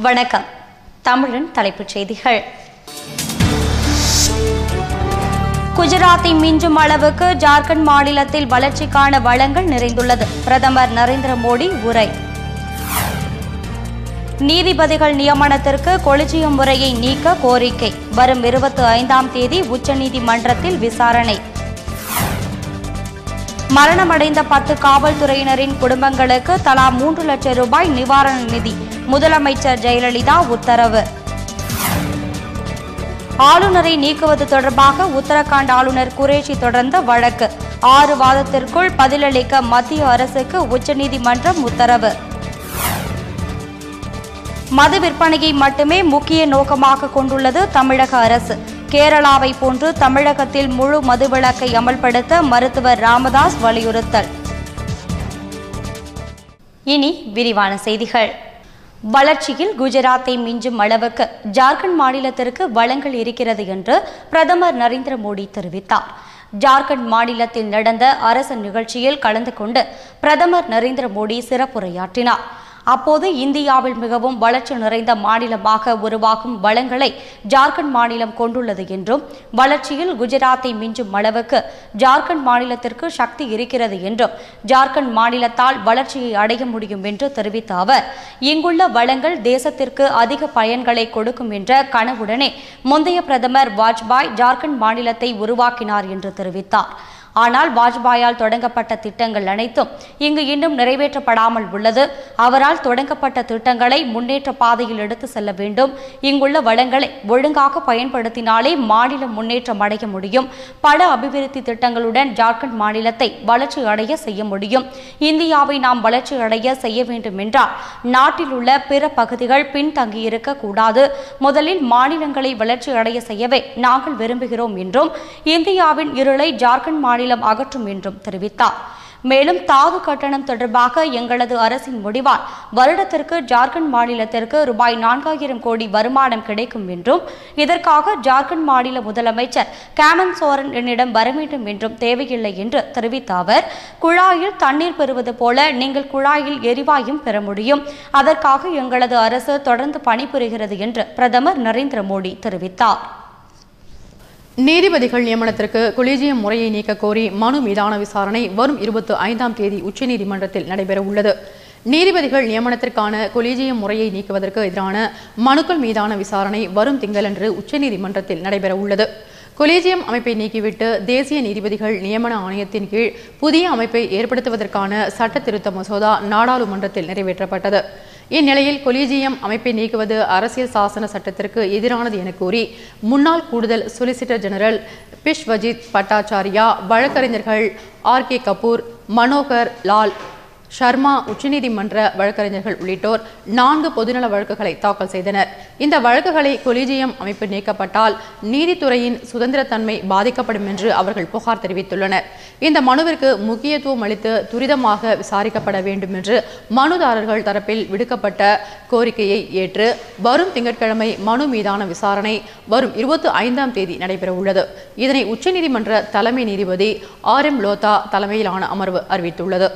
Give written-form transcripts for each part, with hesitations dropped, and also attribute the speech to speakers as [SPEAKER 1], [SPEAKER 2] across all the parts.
[SPEAKER 1] வணக்கம். தமிழின் தலைப்புச் செய்திகள். குஜராத்தை மிஞ்சும் அளவுக்கு ஜார்க்கண்ட் மாநிலத்தில் வளர்ச்சிக்கான வளங்கள் நிறைந்துள்ளது. பிரதமர் நரேந்திர மோடி உரை. நீதிபதிகள் நியமனத்திற்கு கொலிஜியம் முறையை நீக்க கோரிக்கை. வரும் 25ஆம் தேதி உச்சநீதிமன்றத்தில் விசாரணை. மரணமடைந்த 10 காவல்துறையினரின் குடும்பங்களுக்கு தலா 3 லட்சம் ரூபாய் நிவாரண நிதி. முதலமைச்சர் ஜெயலலிதா உத்தரவு. ஆளுநரை நீக்குவது தொடர்பாக உத்தரகாண்ட் ஆளுநர் குரேஷி தொடர்ந்த வழக்கு 6 வாரத்திற்குள் பதிலளிக்க மத்திய அரசுக்கு உச்சநீதிமன்றம் உத்தரவு. மது விற்பனையை மட்டுமே முக்கிய நோக்கமாக கொண்டுள்ளது தமிழக அரசு. கேரளாவை போன்று தமிழகத்தில் முழு மதுவிலக்கை அமல்படுத்த மருத்துவர் ராமதாஸ் வலியுறுத்தல். இனி விரிவான செய்திகள். வளர்ச்சியில் குஜராத்தை மிஞ்சும் அளவுக்கு ஜார்க்கண்ட் மாநிலத்திற்கு வளங்கள் இருக்கிறது என்று பிரதமர் நரேந்திர மோடி தெரிவித்தார். ஜார்க்கண்ட் மாநிலத்தில் நடந்த அரசு நிகழ்ச்சியில் கலந்து கொண்டு பிரதமர் நரேந்திர மோடி சிறப்புரையாற்றினார். அப்போது இந்தியாவில் மிகவும் வளர்ச்சி நிறைந்த மாநிலமாக உருவாகும் வளங்களை ஜார்க்கண்ட் மாநிலம் கொண்டுள்ளது என்றும், வளர்ச்சியில் குஜராத்தை மிஞ்சும் அளவுக்கு ஜார்க்கண்ட் மாநிலத்திற்கு சக்தி இருக்கிறது என்றும், ஜார்க்கண்ட் மாநிலத்தால் வளர்ச்சியை அடைய முடியும் என்று தெரிவித்த அவர், இங்குள்ள வளங்கள் தேசத்திற்கு அதிக பயன்களை கொடுக்கும் என்ற கனவுடனே முந்தைய பிரதமர் வாஜ்பாய் ஜார்க்கண்ட் மாநிலத்தை உருவாக்கினார் என்று தெரிவித்தார். ஆனால் வாஜ்பாயால் தொடங்கப்பட்ட திட்டங்கள் அனைத்தும் இங்கு இன்னும் நிறைவேற்றப்படாமல் உள்ளது. அவரால் தொடங்கப்பட்ட திட்டங்களை முன்னேற்ற பாதையில் எடுத்து செல்ல வேண்டும். இங்குள்ள வளங்களை ஒழுங்காக பயன்படுத்தினாலே மாநிலம் முன்னேற்றம் அடைய முடியும். பல அபிவிருத்தி திட்டங்களுடன் ஜார்க்கண்ட் மாநிலத்தை வளர்ச்சி அடைய செய்ய முடியும். இந்தியாவை நாம் வளர்ச்சி அடைய செய்ய வேண்டும் என்றால் நாட்டில் உள்ள பிற பகுதிகள் பின்தங்கியிருக்க கூடாது. முதலில் மாநிலங்களை வளர்ச்சி அடைய செய்யவே நாங்கள் விரும்புகிறோம் என்றும், இந்தியாவின் இருளை ஜார்க்கண்ட் மாநிலம் அகற்றும் என்றும் தெரிவித்தார். மேலும் தாது கட்டணம் தொடர்பாக எங்களது அரசின் முடிவால் வருடத்திற்கு ஜார்க்கண்ட் மாநிலத்திற்கு ரூபாய் 4000 கோடி வருமானம் கிடைக்கும் என்றும், இதற்காக ஜார்க்கண்ட் மாநில முதலமைச்சர் ஹேமந்த் சோரன் என்னிடம் வர வேண்டும் என்றும் தேவையில்லை என்று தெரிவித்த அவர், குழாயில் தண்ணீர் பெறுவது போல நீங்கள் குழாயில் எரிவாயும் பெற முடியும். அதற்காக எங்களது அரசு தொடர்ந்து பணிபுரிகிறது என்று பிரதமர் நரேந்திர மோடி தெரிவித்தார்.
[SPEAKER 2] நீதிபதிகள் நியமனத்திற்கு கொலிஜியம் முறையை நீக்க கோரி மனு மீதான விசாரணை வரும் 25ஆம் தேதி உச்சநீதிமன்றத்தில் நடைபெற உள்ளது. நீதிபதிகள் நியமனத்திற்கான கொலிஜியம் முறையை நீக்குவதற்கு எதிரான மனுக்கள் மீதான விசாரணை வரும் திங்களன்று உச்சநீதிமன்றத்தில் நடைபெற உள்ளது. கொலிஜியம் அமைப்பை நீக்கிவிட்டு தேசிய நீதிபதிகள் நியமன ஆணையத்தின் கீழ் புதிய அமைப்பை ஏற்படுத்துவதற்கான சட்ட திருத்த மசோதா நாடாளுமன்றத்தில் நிறைவேற்றப்பட்டது. இந்நிலையில் கொலிஜியம் அமைப்பை நீக்குவது அரசியல் சாசன சட்டத்திற்கு எதிரானது என கூறி முன்னாள் கூடுதல் சொலிசிட்டர் ஜெனரல் பிஷ்வஜித் பட்டாச்சாரியா, வழக்கறிஞர்கள் RK கபூர், மனோகர் லால் ஷர்மா, உச்சநீதிமன்ற வழக்கறிஞர்கள் உள்ளிட்டோர் 4 பொதுநல வழக்குகளை தாக்கல் செய்தனர். இந்த வழக்குகளை கொலிஜியம் அமைப்பு நீக்கப்பட்டால் நீதித்துறையின் சுதந்திரத்தன்மை பாதிக்கப்படும் என்று அவர்கள் புகார் தெரிவித்துள்ளனர். இந்த மனுவிற்கு முக்கியத்துவம் அளித்து துரிதமாக விசாரிக்கப்பட வேண்டும் என்று மனுதாரர்கள் தரப்பில் விடுக்கப்பட்ட கோரிக்கையை ஏற்று வரும் திங்கட்கிழமை மனு மீதான விசாரணை வரும் 25ஆம் தேதி நடைபெற உள்ளது. இதனை உச்சநீதிமன்ற தலைமை நீதிபதி RM லோதா தலைமையிலான அமர்வு அறிவித்துள்ளது.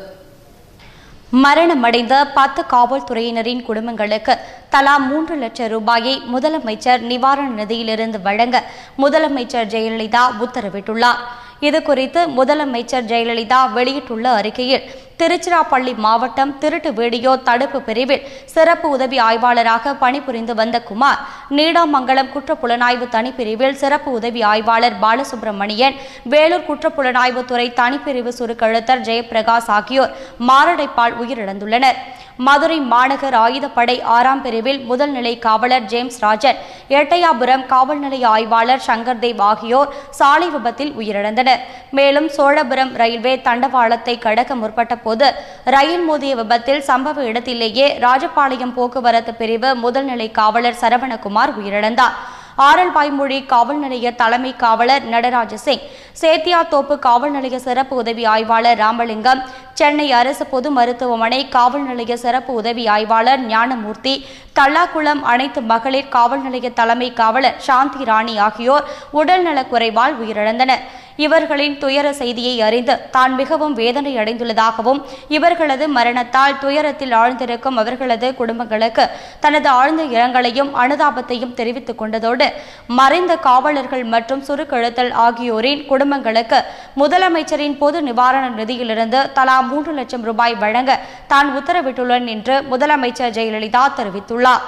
[SPEAKER 1] மரணமடைந்த 10 காவல்துறையினரின் குடும்பங்களுக்கு தலா 3 லட்சம் ரூபாயை முதலமைச்சர் நிவாரண நிதியிலிருந்து வழங்க முதலமைச்சர் ஜெயலலிதா உத்தரவிட்டுள்ளார். இதுகுறித்து முதலமைச்சர் ஜெயலலிதா வெளியிட்டுள்ள அறிக்கையில், திருச்சிராப்பள்ளி மாவட்டம் திருட்டு வீடியோ தடுப்பு பிரிவில் சிறப்பு உதவி ஆய்வாளராக பணிபுரிந்து வந்த குமார், நீடாமங்கலம் குற்றப்புலனாய்வு தனிப்பிரிவில் சிறப்பு உதவி ஆய்வாளர் பாலசுப்ரமணியன், வேலூர் குற்றப்புலனாய்வுத்துறை தனிப்பிரிவு சுருக்கெழுத்தர் ஜெயபிரகாஷ் ஆகியோர் மாரடைப்பால் உயிரிழந்துள்ளனர். மதுரை மாநகர் ஆயுதப்படை 6ஆம் பிரிவில் முதல் நிலை காவலர் ஜேம்ஸ் ராஜன், எட்டயாபுரம் காவல் நிலைய ஆய்வாளர் சங்கர்தேவ் ஆகியோர் சாலை விபத்தில் உயிரிழந்தனர். மேலும் சோழபுரம் ரயில்வே தண்டவாளத்தை கடக்க முற்பட்ட போது ரயில் மோதிய விபத்தில் சம்பவ இடத்திலேயே ராஜபாளையம் போக்குவரத்து பிரிவு முதல் நிலை காவலர் சரவணகுமார் உயிரிழந்தார். ஆரல்வாய்மொழி காவல் நிலைய தலைமை காவலர் நடராஜ சிங், சேத்தியாத்தோப்பு காவல் நிலைய சிறப்பு உதவி ஆய்வாளர் ராமலிங்கம், சென்னை அரசு பொது மருத்துவமனை காவல் நிலைய சிறப்பு உதவி ஆய்வாளர் ஞானமூர்த்தி, தல்லாக்குளம் அனைத்து மகளிர் காவல் நிலைய தலைமை காவலர் சாந்தி ராணி ஆகியோர் உடல்நலக் குறைவால் உயிரிழந்தனர். இவர்களின் துயர செய்தியை அறிந்து தான் மிகவும் வேதனை அடைந்துள்ளதாகவும் இவர்களது மரணத்தால் துயரத்தில் ஆழ்ந்திருக்கும் அவர்களது குடும்பங்களுக்கு தனது ஆழ்ந்த இரங்கலையும் அனுதாபத்தையும் தெரிவித்துக் கொண்டதோடு மறைந்த காவலர்கள் மற்றும் சுருக்கெழுத்தல் ஆகியோரின் குடும்பங்களுக்கு முதலமைச்சரின் பொது நிவாரண நிதியிலிருந்து தலா 3 லட்சம் ரூபாய் வழங்க தான் உத்தரவிட்டுள்ளேன் என்று முதலமைச்சர் ஜெயலலிதா தெரிவித்துள்ளார்.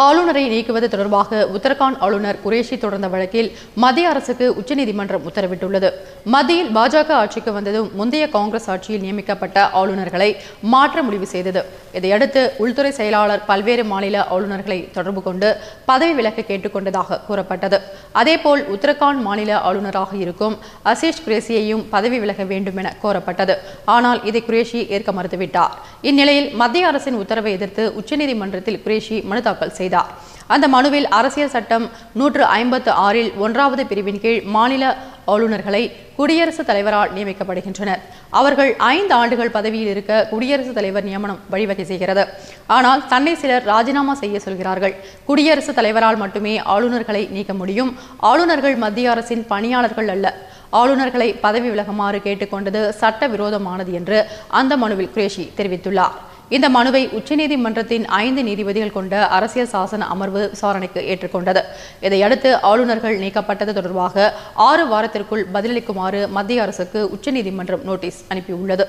[SPEAKER 2] ஆளுநரை நீக்குவது தொடர்பாக உத்தரகாண்ட் ஆளுநர் குரேஷி தொடர்ந்த வழக்கில் மத்திய அரசுக்கு உச்சநீதிமன்றம் உத்தரவிட்டுள்ளது. மத்தியில் பாஜக ஆட்சிக்கு வந்ததும் முந்தைய காங்கிரஸ் ஆட்சியில் நியமிக்கப்பட்ட ஆளுநர்களை மாற்ற முடிவு செய்தது. இதையடுத்து உள்துறை செயலாளர் பல்வேறு மாநில ஆளுநர்களை தொடர்பு கொண்டு பதவி விலக்க கேட்டுக்கொண்டதாக கூறப்பட்டது. அதேபோல் உத்தரகாண்ட் மாநில ஆளுநராக இருக்கும் அசீஷ் குரேஷியையும் பதவி விலக வேண்டும் என கோரப்பட்டது. ஆனால் இதை குரேஷி ஏற்க மறுத்துவிட்டார். இந்நிலையில் மத்திய அரசின் உத்தரவை எதிர்த்து உச்சநீதிமன்றத்தில் குரேஷி மனு தாக்கல் செய்தார். அந்த மனுவில் அரசியல் சட்டம் 156 1வது பிரிவின் கீழ் மாநில ஆளுநர்களை குடியரசுத் தலைவரால் நியமிக்கப்படுகின்றனர். அவர்கள் 5 ஆண்டுகள் பதவியில் இருக்க குடியரசுத் தலைவர் நியமனம் வழிவகை செய்கிறது. ஆனால் தன்னை சிலர் ராஜினாமா செய்ய சொல்கிறார்கள். குடியரசுத் தலைவரால் மட்டுமே ஆளுநர்களை நீக்க முடியும். ஆளுநர்கள் மத்திய அரசின் பணியாளர்கள் அல்ல. ஆளுநர்களை பதவி விலகுமாறு கேட்டுக்கொண்டது சட்டவிரோதமானது என்று அந்த மனுவில் குரேஷி தெரிவித்துள்ளார். இந்த மனுவை உச்சநீதிமன்றத்தின் 5 நீதிபதிகள் கொண்ட அரசியல் சாசன அமர்வு விசாரணைக்கு ஏற்றுக்கொண்டது. இதையடுத்து ஆளுநர்கள் நீக்கப்பட்டது தொடர்பாக 6 வாரத்திற்குள் பதிலளிக்குமாறு மத்திய அரசுக்கு உச்சநீதிமன்றம் நோட்டீஸ் அனுப்பியுள்ளது.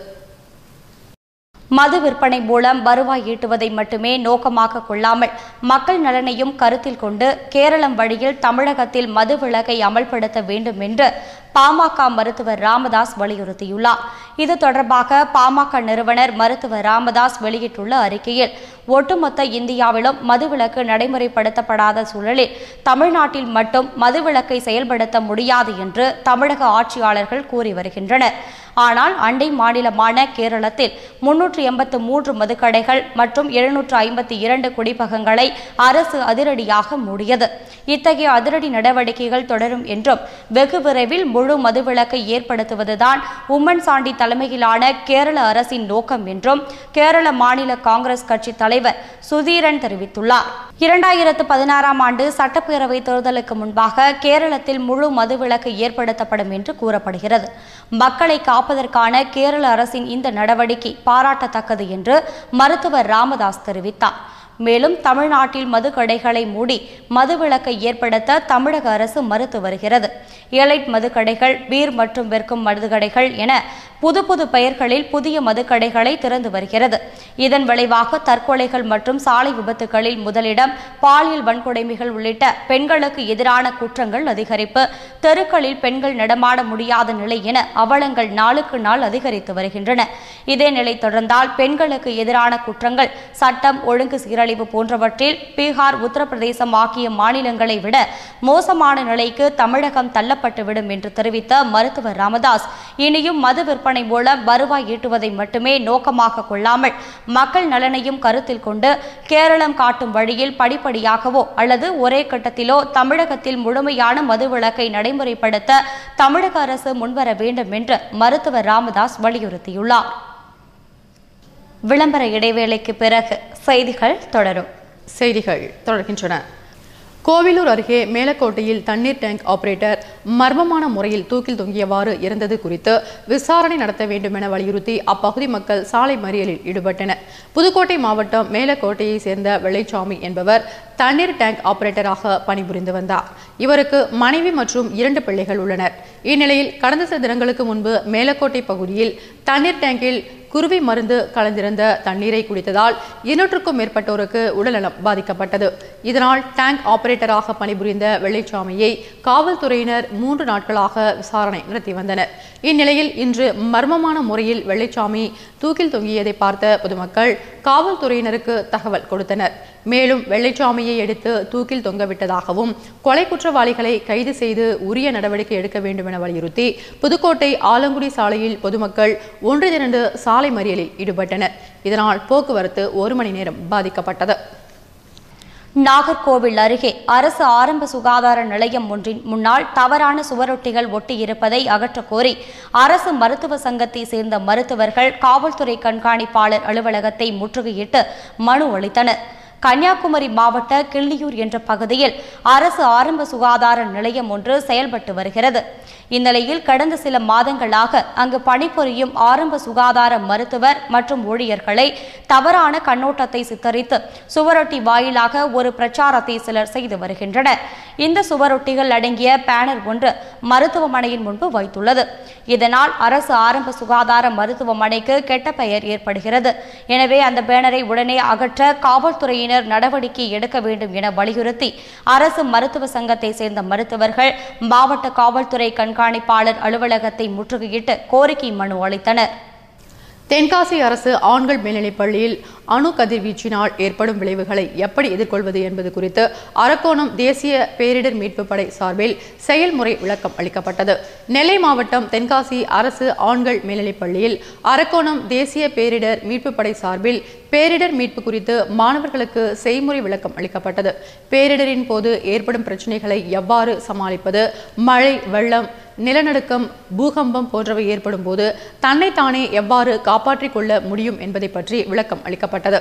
[SPEAKER 1] மது விற்பனை மூலம் வருவாய் ஈட்டுவதை மட்டுமே நோக்கமாக கொள்ளாமல் மக்கள் நலனையும் கருத்தில் கொண்டு கேரளம் வழியில் தமிழகத்தில் மது விலக்கை அமல்படுத்த வேண்டும் என்று பாமக மருத்துவர் ராமதாஸ் வலியுறுத்தியுள்ளார். இது தொடர்பாக பாமக நிறுவனர் மருத்துவர் ராமதாஸ் வெளியிட்டுள்ள அறிக்கையில், ஒட்டுமொத்த இந்தியாவிலும் மதுவிலக்கு நடைமுறைப்படுத்தப்படாத சூழலில் தமிழ்நாட்டில் மட்டும் மதுவிலக்கை செயல்படுத்த முடியாது என்று தமிழக ஆட்சியாளர்கள் கூறி வருகின்றனர். ஆனால் அண்டை மாநிலமான கேரளத்தில் 383 மதுக்கடைகள் மற்றும் 752 குடிப்பகங்களை அரசு அதிரடியாக மூடியது. இத்தகைய அதிரடி நடவடிக்கைகள் தொடரும் என்றும் வெகு விரைவில் முழு மதுவிலக்கை ஏற்படுத்துவதுதான் உம்மன்சாண்டி தலைமையிலான கேரள அரசின் நோக்கம் என்றும் கேரள மாநில காங்கிரஸ் கட்சி தலைவர் சுதீரன் தெரிவித்துள்ளார். 2016ஆம் ஆண்டு சட்டப்பேரவை தேர்தலுக்கு முன்பாக கேரளத்தில் முழு மதுவிலக்கு ஏற்படுத்தப்படும் என்று கூறப்படுகிறது. மக்களை காப்பதற்கான கேரள அரசின் இந்த நடவடிக்கை பாராட்டத்தக்கது என்று மருத்துவர் ராமதாஸ் தெரிவித்தார். மேலும் தமிழ்நாட்டில் மதுக்கடைகளை மூடி மதுவிலக்கை ஏற்படுத்த தமிழக அரசு மறுத்து வருகிறது. எலைட் மதுக்கடைகள், பீர் மற்றும் விற்கும் மதுக்கடைகள் என புது பெயர்களில் புதிய மதுக்கடைகளை திறந்து வருகிறது. இதன் விளைவாக தற்கொலைகள் மற்றும் சாலை விபத்துகளில் முதலிடம், பாலியல் வன்கொடுமைகள் உள்ளிட்ட பெண்களுக்கு எதிரான குற்றங்கள் அதிகரிப்பு, தெருக்களில் பெண்கள் நடமாட முடியாத நிலை என அவலங்கள் நாளுக்கு நாள் அதிகரித்து வருகின்றன. இதே நிலை தொடர்ந்தால் பெண்களுக்கு எதிரான குற்றங்கள், சட்டம் ஒழுங்கு சீரழிவு போன்றவற்றில் பீகார், உத்தரப்பிரதேசம் ஆகிய மாநிலங்களை விட மோசமான நிலைக்கு தமிழகம் தள்ளப்பட்டுவிடும் என்று தெரிவித்த மருத்துவர் ராமதாஸ், இனியும் மது விற்பனை மூலம் வருவாய் ஈட்டுவதை மட்டுமே நோக்கமாக கொள்ளாமல் மக்கள் நலனையும் கருத்தில் கொண்டு கேரளம் காட்டும் வழியில் படிப்படியாகவோ அல்லது ஒரே கட்டத்திலோ தமிழகத்தில் முழுமையான மதுவிலக்கை நடைமுறைப்படுத்த தமிழக அரசு முன்வர வேண்டும் என்று மருத்துவர் ராமதாஸ் வலியுறுத்தியுள்ளார். விளம்பர இடைவேளைக்கு பிறகு செய்திகள் தொடரும்.
[SPEAKER 2] செய்திகள் தொடர்கின்றன. கோவிலூர் அருகே மேலக்கோட்டையில் தண்ணீர் டேங்க் ஆபரேட்டர் மர்மமான முறையில் தூக்கில் தொங்கியவாறு இறந்தது குறித்து விசாரணை நடத்த வேண்டும் என வலியுறுத்தி அப்பகுதி மக்கள் சாலை மறியலில் ஈடுபட்டனர். புதுக்கோட்டை மாவட்டம் மேலக்கோட்டையை சேர்ந்த வெள்ளைச்சாமி என்பவர் தண்ணீர் டேங்க் ஆபரேட்டராக பணிபுரிந்து வந்தார். இவருக்கு மனைவி மற்றும் 2 பிள்ளைகள் உள்ளனர். இந்நிலையில் கடந்த சில தினங்களுக்கு முன்பு மேலக்கோட்டை பகுதியில் தண்ணீர் டேங்கில் குருவி மருந்து கலந்திருந்த தண்ணீரை குடித்ததால் 200க்கும் மேற்பட்டோருக்கு உடல்நலம் பாதிக்கப்பட்டது. இதனால் டேங்க் ஆபரேட்டராக பணிபுரிந்த வெள்ளைச்சாமியை காவல்துறையினர் 3 நாட்களாக விசாரணை நடத்தி வந்தனர். இந்நிலையில் இன்று மர்மமான முறையில் வெள்ளைச்சாமி தூக்கில் தொங்கியதை பார்த்த பொதுமக்கள் காவல்துறையினருக்கு தகவல் கொடுத்தனர். மேலும் வெள்ளைச்சாமியை எடுத்து தூக்கில் தொங்கவிட்டதாகவும் கொலை குற்றவாளிகளை கைது செய்து உரிய நடவடிக்கை எடுக்க வேண்டும் என வலியுறுத்தி புதுக்கோட்டை ஆலங்குடி சாலையில் பொதுமக்கள் ஒன்று திரண்டு சாலை மறியலில் ஈடுபட்டனர். இதனால் போக்குவரத்து 1 மணி நேரம் பாதிக்கப்பட்டது.
[SPEAKER 1] நாகர்கோவில் அருகே அரசு ஆரம்ப சுகாதார நிலையம் ஒன்றின் முன்னால் தவறான சுவரொட்டிகள் ஒட்டியிருப்பதை அகற்றக் கோரி அரசு மருத்துவ சங்கத்தை சேர்ந்த மருத்துவர்கள் காவல்துறை கண்காணிப்பாளர் அலுவலகத்தை முற்றுகையிட்டு மனு அளித்தனர். கன்னியாகுமரி மாவட்ட கிள்ளியூர் என்ற பகுதியில் அரசு ஆரம்ப சுகாதார நிலையம் ஒன்று செயல்பட்டு வருகிறது. இந்நிலையில் கடந்த சில மாதங்களாக அங்கு பணிபுரியும் ஆரம்ப சுகாதார மருத்துவர் மற்றும் ஊழியர்களை தவறான கண்ணோட்டத்தை சித்தரித்து சுவரொட்டி வாயிலாக ஒரு பிரச்சாரத்தை சிலர் செய்து வருகின்றனர். இந்த சுவரொட்டிகள் அடங்கிய பேனர் ஒன்று மருத்துவமனையின் முன்பு வைத்துள்ளது. இதனால் அரசு ஆரம்ப சுகாதார மருத்துவமனைக்கு கெட்ட பெயர் ஏற்படுகிறது. எனவே அந்த பேனரை உடனே அகற்ற காவல்துறையினர் நடவடிக்கை எடுக்க வேண்டும் என வலியுறுத்தி அரசு மருத்துவ சங்கத்தை சேர்ந்த மருத்துவர்கள் மாவட்ட காவல்துறை கண்காணிப்பாளர் அலுவலகத்தை முற்றுகையிட்டு கோரிக்கை மனு அளித்தனர்.
[SPEAKER 2] தென்காசி அரசு ஆண்கள் மேல்நிலைப் பள்ளியில் அணு கதிர்வீச்சினால் ஏற்படும் விளைவுகளை எப்படி எதிர்கொள்வது என்பது குறித்து அரக்கோணம் தேசிய பேரிடர் மீட்புப் படை சார்பில் செயல்முறை விளக்கம் அளிக்கப்பட்டது. நெல்லை மாவட்டம் தென்காசி அரசு ஆண்கள் மேல்நிலைப் பள்ளியில் அரக்கோணம் தேசிய பேரிடர் மீட்புப் படை சார்பில் பேரிடர் மீட்பு குறித்து மாணவர்களுக்கு செய்முறை விளக்கம் அளிக்கப்பட்டது. பேரிடரின் போது ஏற்படும் பிரச்சினைகளை எவ்வாறு சமாளிப்பது, மழை, வெள்ளம், நிலநடுக்கம், பூகம்பம் போன்றவை ஏற்படும் போது தன்னைத்தானே எவ்வாறு காப்பாற்றிக் கொள்ள முடியும் என்பதை பற்றி விளக்கம் அளிக்கப்பட்டது.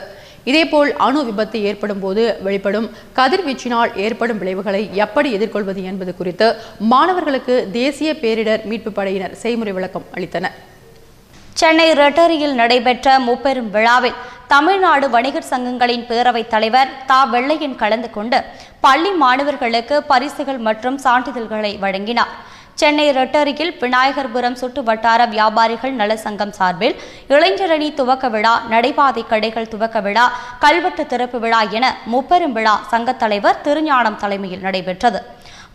[SPEAKER 2] இதேபோல் அணு விபத்து ஏற்படும் போது வெளிப்படும் கதிர்வீச்சினால் ஏற்படும் விளைவுகளை எப்படி எதிர்கொள்வது என்பது குறித்து மாணவர்களுக்கு தேசிய பேரிடர் மீட்பு படையினர் செய்முறை விளக்கம் அளித்தனர்.
[SPEAKER 1] சென்னை ரெட்டரியில் நடைபெற்ற முப்பெரும் விழாவில் தமிழ்நாடு வணிகர் சங்கங்களின் பேரவைத் தலைவர் தா. வெள்ளையன் கலந்து கொண்டு பள்ளி மாணவர்களுக்கு பரிசுகள் மற்றும் சான்றிதழ்களை வழங்கினார். சென்னை ரெட்டரியில் விநாயகர்புரம் சுற்று வட்டார வியாபாரிகள் நல சங்கம் சார்பில் இளைஞரணி துவக்க விழா, நடைபாதை கடைகள் துவக்க விழா, கல்வெட்டு திறப்பு விழா என முப்பெரும் விழா சங்கத் தலைவர் திருஞானம் தலைமையில் நடைபெற்றது.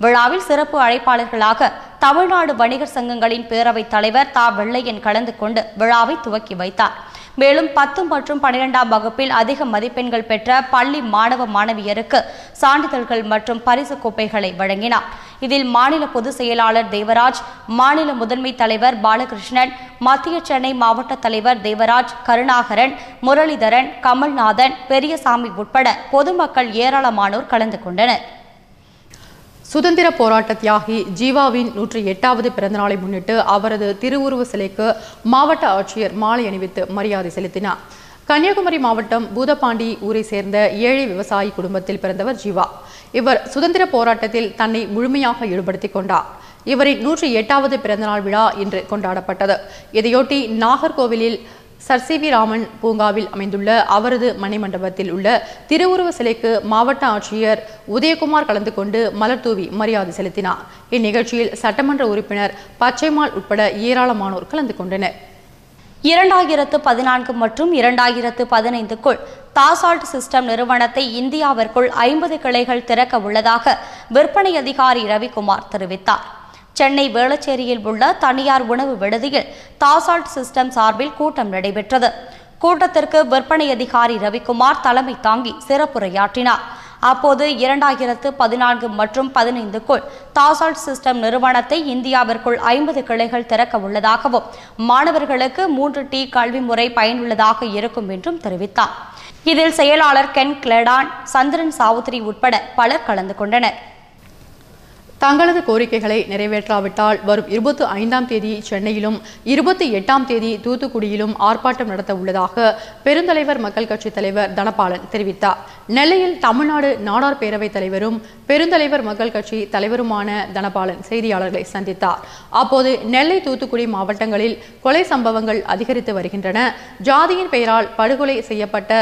[SPEAKER 1] விழாவில் சிறப்பு அழைப்பாளர்களாக தமிழ்நாடு வணிகர் சங்கங்களின் பேரவைத் தலைவர் தா. வெள்ளையன் கலந்து கொண்டு விழாவை துவக்கி வைத்தார். மேலும் 10 மற்றும் 12ஆம் வகுப்பில் அதிக மதிப்பெண்கள் பெற்ற பள்ளி மாணவ மாணவியருக்கு சான்றிதழ்கள் மற்றும் பரிசு கோப்பைகளை வழங்கினார். இதில் மாநில பொதுச் செயலாளர் தேவராஜ், மாநில முதன்மை தலைவர் பாலகிருஷ்ணன், மத்திய சென்னை மாவட்ட தலைவர் தேவராஜ், கருணாகரன், முரளிதரன், கமல்நாதன், பெரியசாமி உட்பட பொதுமக்கள் ஏராளமானோர் கலந்து கொண்டனர்.
[SPEAKER 2] சுதந்திர போராட்ட தியாகி ஜீவாவின் 108வது பிறந்தநாளை முன்னிட்டு அவரது திருவுருவ சிலைக்கு மாவட்ட ஆட்சியர் மாலை அணிவித்து மரியாதை செலுத்தினார். கன்னியாகுமரி மாவட்டம் பூதப்பாண்டி ஊரை சேர்ந்த ஏழை விவசாயி குடும்பத்தில் பிறந்தவர் ஜீவா. இவர் சுதந்திர போராட்டத்தில் தன்னை முழுமையாக ஈடுபடுத்திக் கொண்டார். இவரின் 108வது பிறந்தநாள் விழா இன்று கொண்டாடப்பட்டது. இதையொட்டி நாகர்கோவிலில் சர் சி வி ராமன் பூங்காவில் அமைந்துள்ள அவரது மணிமண்டபத்தில் உள்ள திருவுருவ சிலைக்கு மாவட்ட ஆட்சியர் உதயகுமார் கலந்து கொண்டு மலர் தூவி மரியாதை செலுத்தினார். இந்நிகழ்ச்சியில் சட்டமன்ற உறுப்பினர் பச்சைமால் உட்பட ஏராளமானோர் கலந்து கொண்டனர்.
[SPEAKER 1] 2014 மற்றும் 2015க்குள் தாசால்ட் சிஸ்டம் நிறுவனத்தை இந்தியாவிற்குள் 50 கிளைகள் திறக்க உள்ளதாக விற்பனை அதிகாரி ரவிக்குமார் தெரிவித்தார். சென்னை வேளச்சேரியில் உள்ள தனியார் உணவு விடுதியில் தாசால்ட் சிஸ்டம் சார்பில் கூட்டம் நடைபெற்றது. கூட்டத்திற்கு விற்பனை அதிகாரி ரவிக்குமார் தலைமை தாங்கி சிறப்புரையாற்றினார். அப்போது 2014 மற்றும் 15க்குள் தாசால்ட் சிஸ்டம் நிறுவனத்தை இந்தியாவிற்குள் 50 கிளைகள் திறக்க உள்ளதாகவும் மாணவர்களுக்கு 3T கல்வி முறை பயனுள்ளதாக இருக்கும் என்றும் தெரிவித்தார். இதில் செயலாளர் கென் கிளடான், சந்திரன் சாவுத்திரி உட்பட பலர் கலந்து கொண்டனர்.
[SPEAKER 2] தங்களது கோரிக்கைகளை நிறைவேற்றாவிட்டால் வரும் 25ஆம் தேதி சென்னையிலும் 28ஆம் தேதி தூத்துக்குடியிலும் ஆர்ப்பாட்டம் நடத்த உள்ளதாக பெருந்தலைவர் மக்கள் கட்சி தலைவர் தனபாலன் தெரிவித்தார். நெல்லையில் தமிழ்நாடு நாடார் பேரவைத் தலைவரும் பெருந்தலைவர் மக்கள் கட்சி தலைவருமான தனபாலன் செய்தியாளர்களை சந்தித்தார். அப்போது நெல்லை, தூத்துக்குடி மாவட்டங்களில் கொலை சம்பவங்கள் அதிகரித்து வருகின்றன. ஜாதியின் பெயரால் படுகொலை செய்யப்பட்ட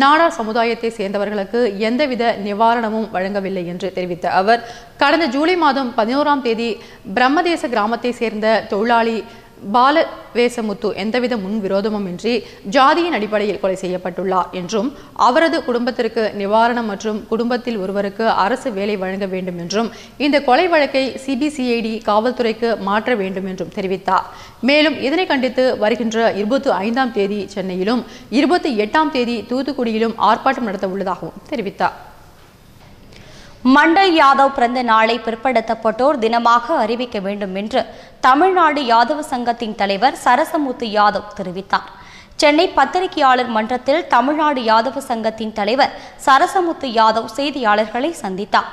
[SPEAKER 2] நாடார் சமுதாயத்தை சேர்ந்தவர்களுக்கு எந்தவித நிவாரணமும் வழங்கவில்லை என்று தெரிவித்த அவர், கடந்த ஜூலை மாதம் 11ஆம் தேதி பிரம்மதேச கிராமத்தை சேர்ந்த தொழிலாளி பாலவேசமுத்து எந்தவித முன்விரோதமும் இன்றி ஜாதியின் அடிப்படையில் கொலை செய்யப்பட்டுள்ளார் என்றும் அவரது குடும்பத்திற்கு நிவாரணம் மற்றும் குடும்பத்தில் ஒருவருக்கு அரசு வேலை வழங்க வேண்டும் என்றும் இந்த கொலை வழக்கை சிபிசிஐடி காவல்துறைக்கு மாற்ற வேண்டும் என்றும் தெரிவித்தார். மேலும் இதனை கண்டித்து வருகின்ற 25ஆம் தேதி சென்னையிலும் 28ஆம் தேதி தூத்துக்குடியிலும் ஆர்ப்பாட்டம் நடத்த உள்ளதாகவும் தெரிவித்தார்.
[SPEAKER 1] மண்டல் யாதவ் பிறந்த நாளை பிற்படுத்தப்பட்டோர் தினமாக அறிவிக்க வேண்டும் என்று தமிழ்நாடு யாதவ சங்கத்தின் தலைவர் சரசமுத்து யாதவ் தெரிவித்தார். சென்னை பத்திரிகையாளர் மன்றத்தில் தமிழ்நாடு யாதவ சங்கத்தின் தலைவர் சரசமுத்து யாதவ் செய்தியாளர்களை சந்தித்தார்.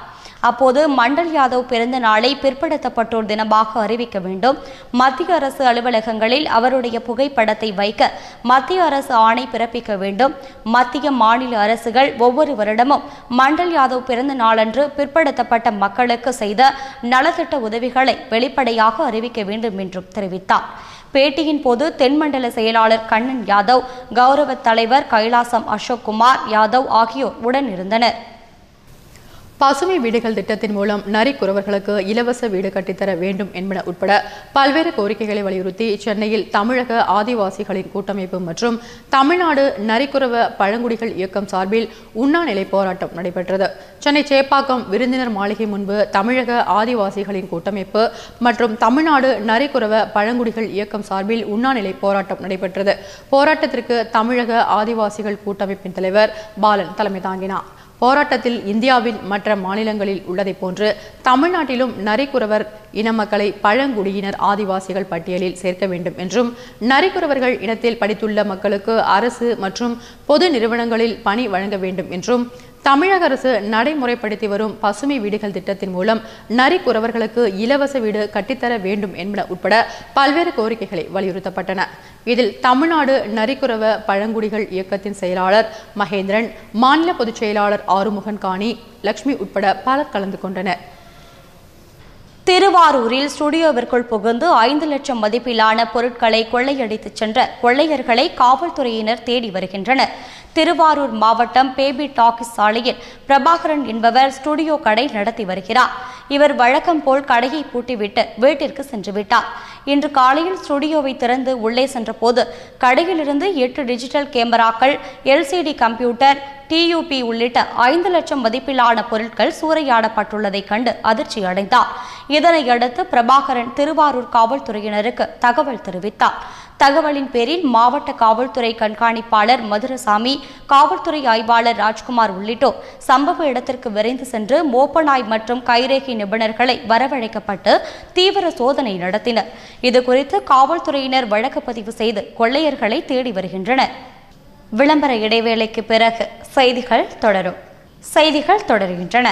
[SPEAKER 1] அப்போது மண்டல் யாதவ் பிறந்த நாளை பிற்படுத்தப்பட்டோர் தினமாக அறிவிக்க வேண்டும், மத்திய அரசு அலுவலகங்களில் அவருடைய புகைப்படத்தை வைக்க மத்திய அரசு ஆணை பிறப்பிக்க வேண்டும், மத்திய மாநில அரசுகள் ஒவ்வொரு வருடமும் மண்டல் யாதவ் பிறந்த நாளன்று பிற்படுத்தப்பட்ட மக்களுக்கு செய்த நலத்திட்ட உதவிகளை வெளிப்படையாக அறிவிக்க வேண்டும் என்றும் தெரிவித்தார். பேட்டியின் போது தென்மண்டல செயலாளர் கண்ணன் யாதவ், கௌரவ தலைவர் கைலாசம் அசோக் குமார் யாதவ் ஆகியோர் உடனிருந்தனர்.
[SPEAKER 2] பசுமை வீடுகள் திட்டத்தின் மூலம் நரிக்குறவர்களுக்கு இலவச வீடு கட்டித்தர வேண்டும் என்பன உட்பட பல்வேறு கோரிக்கைகளை வலியுறுத்தி சென்னையில் தமிழக ஆதிவாசிகளின் கூட்டமைப்பு மற்றும் தமிழ்நாடு நரிக்குறவ பழங்குடிகள் இயக்கம் சார்பில் உண்ணாநிலை போராட்டம் நடைபெற்றது. சென்னை சேப்பாக்கம் விருந்தினர் மாளிகை முன்பு தமிழக ஆதிவாசிகளின் கூட்டமைப்பு மற்றும் தமிழ்நாடு நரிக்குறவ பழங்குடிகள் இயக்கம் சார்பில் உண்ணாநிலை போராட்டம் நடைபெற்றது. போராட்டத்திற்கு தமிழக ஆதிவாசிகள் கூட்டமைப்பின் தலைவர் பாலன் தலைமை தாங்கினார். போராட்டத்தில் இந்தியாவின் மற்ற மாநிலங்களில் உள்ளதை போன்று தமிழ்நாட்டிலும் நரிக்குறவர் இன மக்களை பழங்குடியினர் ஆதிவாசிகள் பட்டியலில் சேர்க்க வேண்டும் என்றும், நரிக்குறவர்கள் இனத்தில் படித்துள்ள மக்களுக்கு அரசு மற்றும் பொது நிறுவனங்களில் பணி வழங்க வேண்டும் என்றும், தமிழக அரசு நடைமுறைப்படுத்தி வரும் பசுமை வீடுகள் திட்டத்தின் மூலம் நரிக்குறவர்களுக்கு இலவச வீடு கட்டித்தர வேண்டும் என்பன உட்பட பல்வேறு கோரிக்கைகளை வலியுறுத்தப்பட்டன. இதில் தமிழ்நாடு நரிக்குறவ பழங்குடிகள் இயக்கத்தின் செயலாளர் மகேந்திரன், மாநில பொதுச் செயலாளர் ஆறுமுகன் காணி, லட்சுமி உட்பட பலர் கலந்து கொண்டனர்.
[SPEAKER 1] திருவாரூரில் ஸ்டுடியோவிற்குள் புகுந்து 5 லட்சம் மதிப்பிலான பொருட்களை கொள்ளையடித்துச் சென்ற கொள்ளையர்களை காவல்துறையினர் தேடி வருகின்றனர். திருவாரூர் மாவட்டம் பேபி டாக்கிஸ் சாலையில் பிரபாகரன் என்பவர் ஸ்டுடியோ கடை நடத்தி வருகிறார். இவர் வழக்கம் போல் கடையை பூட்டிவிட்டு வீட்டிற்கு சென்று விட்டார். இன்று காலையில் ஸ்டுடியோவை திறந்து உள்ளே சென்றபோது கடையிலிருந்து 8 டிஜிட்டல் கேமராக்கள், LCD கம்ப்யூட்டர், TUP உள்ளிட்ட 5 லட்சம் மதிப்பிலான பொருட்கள் சூறையாடப்பட்டுள்ளதை கண்டு அதிர்ச்சி அடைந்தார். இதனையடுத்து பிரபாகரன் திருவாரூர் காவல்துறையினருக்கு தகவல் தெரிவித்தார். தகவலின் பேரில் மாவட்ட காவல்துறை கண்காணிப்பாளர் மதுரசாமி, காவல்துறை ஆய்வாளர் ராஜ்குமார் உள்ளிட்டோர் சம்பவ இடத்திற்கு விரைந்து சென்று மோப்பநாய் மற்றும் கைரேகை நிபுணர்களை வரவழைக்கப்பட்டு தீவிர சோதனை நடத்தினர். இதுகுறித்து காவல்துறையினர் வழக்கு பதிவு செய்து கொள்ளையர்களை தேடி வருகின்றனர். விளம்பர இடைவேளைக்கு பிறகு செய்திகள் தொடர்கின்றன.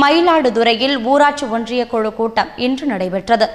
[SPEAKER 1] மயிலாடுதுறையில் ஊராட்சி ஒன்றிய குழு கூட்டம் இன்று நடைபெற்றது.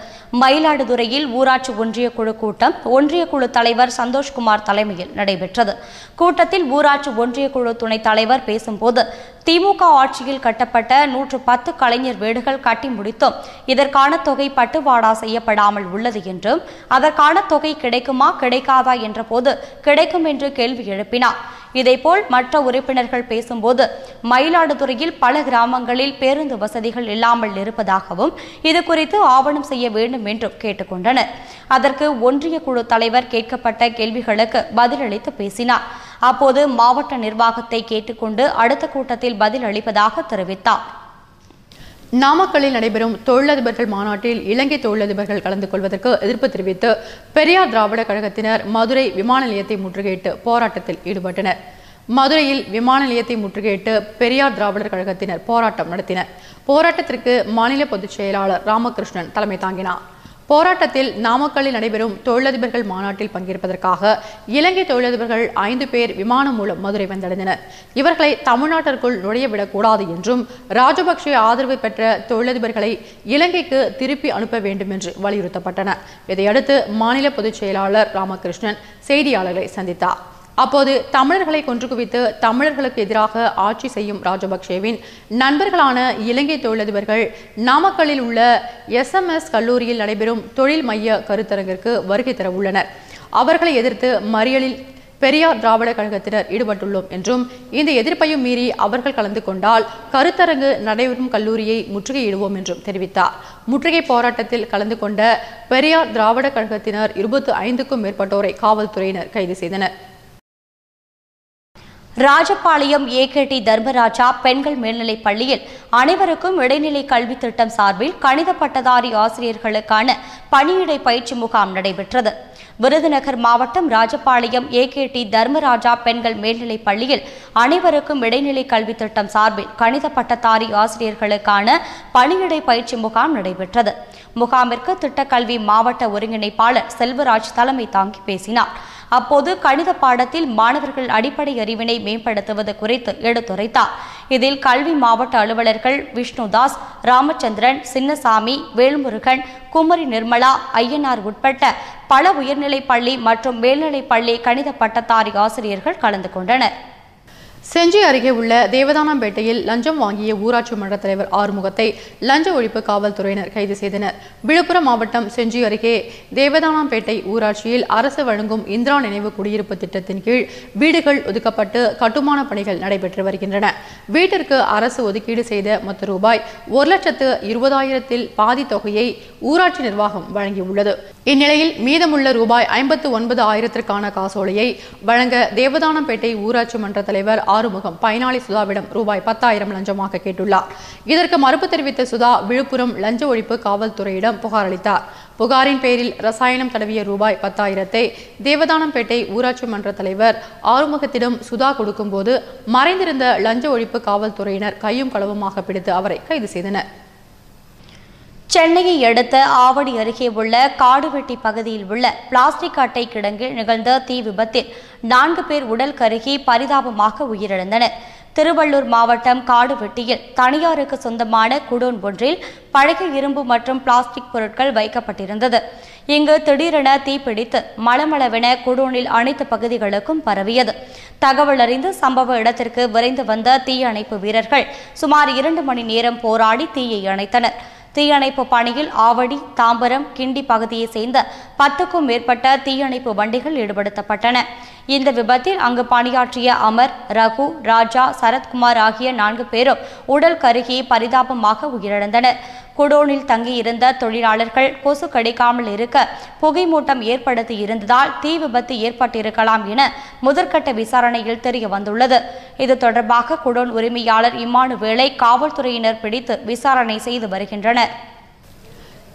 [SPEAKER 1] மயிலாடுதுறையில் ஊராட்சி ஒன்றிய குழு கூட்டம் ஒன்றிய குழு தலைவர் சந்தோஷ்குமார் தலைமையில் நடைபெற்றது. கூட்டத்தில் ஊராட்சி ஒன்றிய குழு துணைத் தலைவர் பேசும்போது, திமுக ஆட்சியில் கட்டப்பட்ட 110 கலைஞர் வீடுகள் கட்டி முடித்தும் இதற்கான தொகை பட்டுவாடா செய்யப்படாமல் உள்ளது என்றும், அதற்கான தொகை கிடைக்குமா கிடைக்காதா என்ற போது கிடைக்கும் என்று கேள்வி எழுப்பினார். இதேபோல் மற்ற உறுப்பினர்கள் பேசும்போது, மயிலாடுதுறையில் பல கிராமங்களில் பேருந்து வசதிகள் இல்லாமல் இருப்பதாகவும் இது குறித்து ஆவணம் செய்ய வேண்டும் என்றும் கேட்டுக்கொண்டனர். அதற்கு ஒன்றிய குழு தலைவர் கேட்கப்பட்ட கேள்விகளுக்கு பதிலளித்து பேசினார். அப்போது மாவட்ட நிர்வாகத்தை கேட்டுக்கொண்டு அடுத்த கூட்டத்தில் பதில் அளிப்பதாக தெரிவித்தார்.
[SPEAKER 2] நாமக்கல்லில் நடைபெறும் தொழிலதிபர்கள் மாநாட்டில் இலங்கை தொழிலதிபர்கள் கலந்து கொள்வதற்கு எதிர்ப்பு தெரிவித்து பெரியார் திராவிட கழகத்தினர் மதுரை விமான நிலையத்தை முற்றுகையிட்டு போராட்டத்தில் ஈடுபட்டனர். மதுரையில் விமான நிலையத்தை முற்றுகையிட்டு பெரியார் திராவிடர் கழகத்தினர் போராட்டம் நடத்தினர். போராட்டத்திற்கு மாநில பொதுச் செயலாளர் ராமகிருஷ்ணன் தலைமை தாங்கினார். போராட்டத்தில் நாமக்கல்லில் நடைபெறும் தொழிலதிபர்கள் மாநாட்டில் பங்கேற்பதற்காக இலங்கை தொழிலதிபர்கள் 5 பேர் விமானம் மூலம் மதுரை வந்தடைந்தனர். இவர்களை தமிழ்நாட்டிற்குள் நுழையவிடக்கூடாது என்றும், ராஜபக்சே ஆதரவு பெற்ற தொழிலதிபர்களை இலங்கைக்கு திருப்பி அனுப்ப வேண்டும் என்று வலியுறுத்தப்பட்டன. இதையடுத்து மாநில பொதுச் செயலாளர் ராமகிருஷ்ணன் செய்தியாளர்களை சந்தித்தார். அப்போது தமிழர்களை கொன்று குவித்து தமிழர்களுக்கு எதிராக ஆட்சி செய்யும் ராஜபக்சேவின் நண்பர்களான இலங்கை தொழிலதிபர்கள் நாமக்கல்லில் உள்ள SMS கல்லூரியில் நடைபெறும் தொழில் மைய கருத்தரங்கிற்கு வருகை தர உள்ளனர். அவர்களை எதிர்த்து மறியலில் பெரியார் திராவிட கழகத்தினர் ஈடுபட்டுள்ளோம் என்றும், இந்த எதிர்ப்பையும் மீறி அவர்கள் கலந்து கொண்டால் கருத்தரங்கு நடைபெறும் கல்லூரியை முற்றுகையிடுவோம் என்றும் தெரிவித்தார். முற்றுகை போராட்டத்தில் கலந்து கொண்ட பெரியார் திராவிட கழகத்தினர் 25க்கும் மேற்பட்டோரை காவல்துறையினர் கைது செய்தனர்.
[SPEAKER 1] ராஜபாளையம் AKT தர்மராஜா பெண்கள் மேல்நிலைப் பள்ளியில் அனைவருக்கும் இடைநிலை கல்வி திட்டம் சார்பில் கணித பட்டதாரி ஆசிரியர்களுக்கான பணியிடை பயிற்சி முகாம் நடைபெற்றது. விருதுநகர் மாவட்டம் ராஜபாளையம் AKT தர்மராஜா பெண்கள் மேல்நிலைப் பள்ளியில் அனைவருக்கும் இடைநிலை கல்வி திட்டம் சார்பில் கணித பட்டதாரி ஆசிரியர்களுக்கான பணியிடை பயிற்சி முகாம் நடைபெற்றது. முகாமிற்கு திட்டக்கல்வி மாவட்ட ஒருங்கிணைப்பாளர் செல்வராஜ் தலைமை தாங்கி பேசினார். அப்போது கணித பாடத்தில் மாணவர்கள் அடிப்படை அறிவினை மேம்படுத்துவது குறித்து எடுத்துரைத்தார். இதில் கல்வி மாவட்ட அலுவலர்கள் விஷ்ணுதாஸ், ராமச்சந்திரன், சின்னசாமி, வேல்முருகன், குமரி நிர்மலா, ஐயனார் உட்பட்ட பல உயர்நிலைப் பள்ளி மற்றும் மேல்நிலைப் பள்ளி கணித பட்டதாரி ஆசிரியர்கள் கலந்து கொண்டனர்.
[SPEAKER 2] செஞ்சி அருகே உள்ள தேவதானம்பேட்டையில் லஞ்சம் வாங்கிய ஊராட்சி மன்ற தலைவர் ஆறுமுகத்தை லஞ்ச ஒழிப்பு காவல்துறையினர் கைது செய்தனர். விழுப்புரம் மாவட்டம் செஞ்சி அருகே தேவதானம்பேட்டை ஊராட்சியில் அரசு வழங்கும் இந்திரா நினைவு குடியிருப்பு திட்டத்தின் கீழ் வீடுகள் ஒதுக்கப்பட்டு கட்டுமான பணிகள் நடைபெற்று வருகின்றன. வீட்டிற்கு அரசு ஒதுக்கீடு செய்த மொத்த ரூபாய் 1,20,000 பாதி தொகையை ஊராட்சி நிர்வாகம் வழங்கியுள்ளது. இந்நிலையில் மீதமுள்ள ரூபாய் 59,000 காசோலையை வழங்க தேவதானம்பேட்டை ஊராட்சி மன்ற தலைவர் ஆறுமுகம் பயனாளி சுதாவிடம் ரூபாய் 10,000 லஞ்சமாக கேட்டுள்ளார். இதற்கு மறுப்பு தெரிவித்த சுதா விழுப்புரம் லஞ்ச ஒழிப்பு காவல்துறையிடம் புகார் அளித்தார். புகாரின் பேரில் ரசாயனம் தடவிய ரூபாய் 10,000 தேவதானம்பேட்டை ஊராட்சி மன்ற தலைவர் ஆறுமுகத்திடம் சுதா கொடுக்கும்போது மறைந்திருந்த லஞ்ச ஒழிப்பு காவல்துறையினர் கையும் களவுமாக பிடித்து அவரை கைது செய்தனர்.
[SPEAKER 1] சென்னையை அடுத்த ஆவடி அருகே உள்ள காடுவெட்டி பகுதியில் உள்ள பிளாஸ்டிக் அட்டை கிடங்கில் நிகழ்ந்த தீ விபத்தில் 4 பேர் உடல் கருகி பரிதாபமாக உயிரிழந்தனர். திருவள்ளூர் மாவட்டம் காடுவெட்டியில் தனியாருக்கு சொந்தமான குடோன் ஒன்றில் பழைய இரும்பு மற்றும் பிளாஸ்டிக் பொருட்கள் வைக்கப்பட்டிருந்தது. இங்கு திடீரென தீப்பிடித்து மளமளவென குடோனில் அனைத்து பகுதிகளுக்கும் பரவியது. தகவல் அறிந்து சம்பவ இடத்திற்கு விரைந்து வந்த தீயணைப்பு வீரர்கள் சுமார் 2 மணி நேரம் போராடி தீயை அணைத்தனர். தீயணைப்பு பணியில் ஆவடி, தாம்பரம், கிண்டி பகுதியைச் சேர்ந்த 10க்கும் மேற்பட்ட தீயணைப்பு வண்டிகள் ஈடுபடுத்தப்பட்டன. இந்த விபத்தில் அங்கு பணியாற்றிய அமர், ரகு, ராஜா, சரத்குமார் ஆகிய 4 பேரும் உடல் கருகி பரிதாபமாக உயிரிழந்தனர். குடோனில் தங்கியிருந்த தொழிலாளர்கள் கொசு கடிக்காமல் இருக்க புகை மூட்டம் ஏற்படுத்தி இருந்ததால் தீ விபத்து ஏற்பட்டிருக்கலாம் என முதற்கட்ட விசாரணையில் தெரிய வந்துள்ளது. இது தொடர்பாக குடோன் உரிமையாளர் இம்மானுவேலை காவல்துறையினர் பிடித்து விசாரணை செய்து வருகின்றனர்.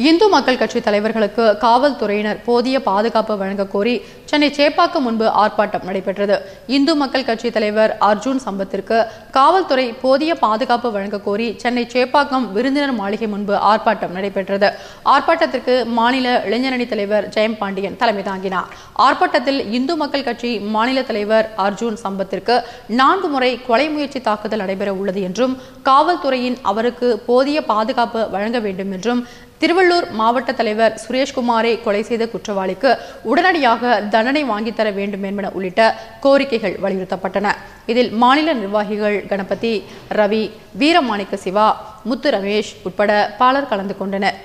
[SPEAKER 2] இந்து மக்கள் கட்சி தலைவர்களுக்கு காவல்துறையினர் போதிய பாதுகாப்பு வழங்க கோரி சென்னை சேப்பாக்கம் முன்பு ஆர்ப்பாட்டம் நடைபெற்றது. இந்து மக்கள் கட்சி தலைவர் அர்ஜுன் சம்பத்திற்கு காவல்துறை போதிய பாதுகாப்பு வழங்க கோரி சென்னை சேப்பாக்கம் விருந்தினர் மாளிகை முன்பு ஆர்ப்பாட்டம் நடைபெற்றது. ஆர்ப்பாட்டத்திற்கு மாநில இளைஞரணி தலைவர் ஜெயம்பாண்டியன் தலைமை தாங்கினார். ஆர்ப்பாட்டத்தில் இந்து மக்கள் கட்சி மாநில தலைவர் அர்ஜுன் சம்பத்திற்கு 4 முறை கொலை முயற்சி தாக்குதல் நடைபெற உள்ளது என்றும் காவல்துறையின் அவருக்கு போதிய பாதுகாப்பு வழங்க வேண்டும் என்றும் திருவள்ளூர் மாவட்ட தலைவர் சுரேஷ்குமாரை கொலை செய்த குற்றவாளிக்கு உடனடியாக தண்டனை வாங்கித்தர வேண்டும் என்பன உள்ளிட்ட கோரிக்கைகள் வலியுறுத்தப்பட்டன. இதில் மாநில நிர்வாகிகள் கணபதி, ரவி, வீரமாணிக்க சிவா, முத்து ரமேஷ் உட்பட பலர் கலந்து கொண்டனர்.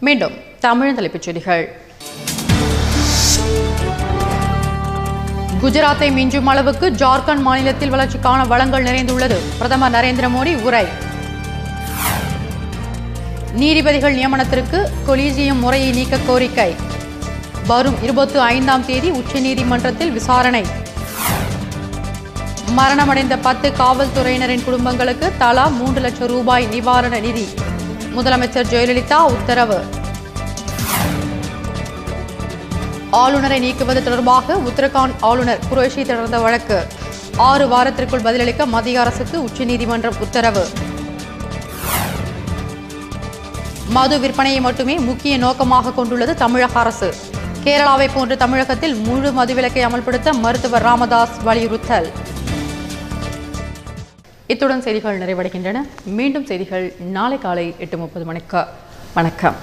[SPEAKER 2] மீண்டும் தமிழ் தலைப்புச் செய்திகள். குஜராத்தை மிஞ்சும் அளவுக்கு ஜார்க்கண்ட் மாநிலத்தில் வளர்ச்சிக்கான வளங்கள் நிறைந்துள்ளது. பிரதமர் நரேந்திர மோடி உரை. நீதிபதிகள் நியமனத்திற்கு கொலீஜியம் முறையை நீக்க கோரிக்கை. வரும் 25ஆம் தேதி உச்சநீதிமன்றத்தில் விசாரணை. மரணமடைந்த 10 காவல்துறையினரின் குடும்பங்களுக்கு தலா 3 லட்சம் ரூபாய் நிவாரண நிதி. முதலமைச்சர் ஜெயலலிதா உத்தரவு. ஆளுநரை நீக்குவது தொடர்பாக உத்தரகாண்ட் ஆளுநர் குரேஷி தொடர்ந்த வழக்கு 6 வாரத்திற்குள் பதிலளிக்க மத்திய அரசுக்கு உச்சநீதிமன்றம் உத்தரவு. மது விற்பனையை மட்டுமே முக்கிய நோக்கமாக கொண்டுள்ளது தமிழக அரசு. கேரளாவை போன்று தமிழகத்தில் முழு மதுவிலக்கை அமல்படுத்த மருத்துவர் ராமதாஸ் வலியுறுத்தல். இத்துடன் செய்திகள் நிறைவடைகின்றன. மீண்டும் செய்திகள் நாளை காலை 8:30 மணிக்கு. வணக்கம்.